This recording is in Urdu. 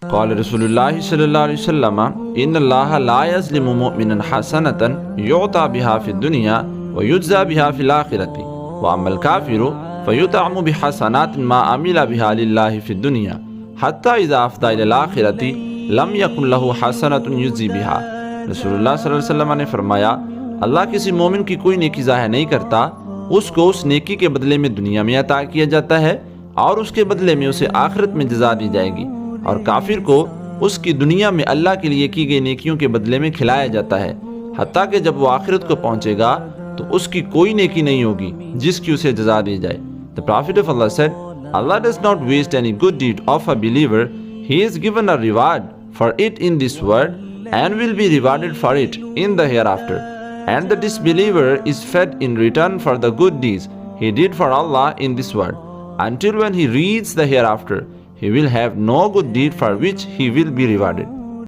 قال رسول اللہ صلی اللہ علیہ وسلم ان اللہ لا یظلم مؤمنا حسنۃ یعطى بها فی الدنیا ویجزى بها فی الآخرۃ واما الکافر فیطعم بحسنات ما عمل بها للہ فی الدنیا حتی اذا افضى الى الآخرۃ لم یکن له حسنۃ یجزی بها۔ رسول اللہ صلی اللہ علیہ وسلم نے فرمایا اللہ کسی مومن کی کوئی نیکی ظاہر نہیں کرتا، اس کو اس نیکی کے بدلے میں دنیا میں عطا کیا جاتا ہے اور اس کے بدلے میں اسے آخرت میں جزا دی جائے گی، اور کافر کو اس کی دنیا میں اللہ کے لیے کی گئی نیکیوں کے بدلے میں کھلایا جاتا ہے، حتیٰ کہ جب وہ آخرت کو پہنچے گا تو اس کی کوئی نیکی نہیں ہوگی جس کی اسے جزا دی جائے۔ The Prophet of Allah said, Allah does not waste any good deed of a believer. He is given a reward for it in this world and will be rewarded for it in the hereafter. And the disbeliever is fed in return for the good deeds he did for Allah in this world, until when he reaches the hereafter, he will have no good deed for which he will be rewarded.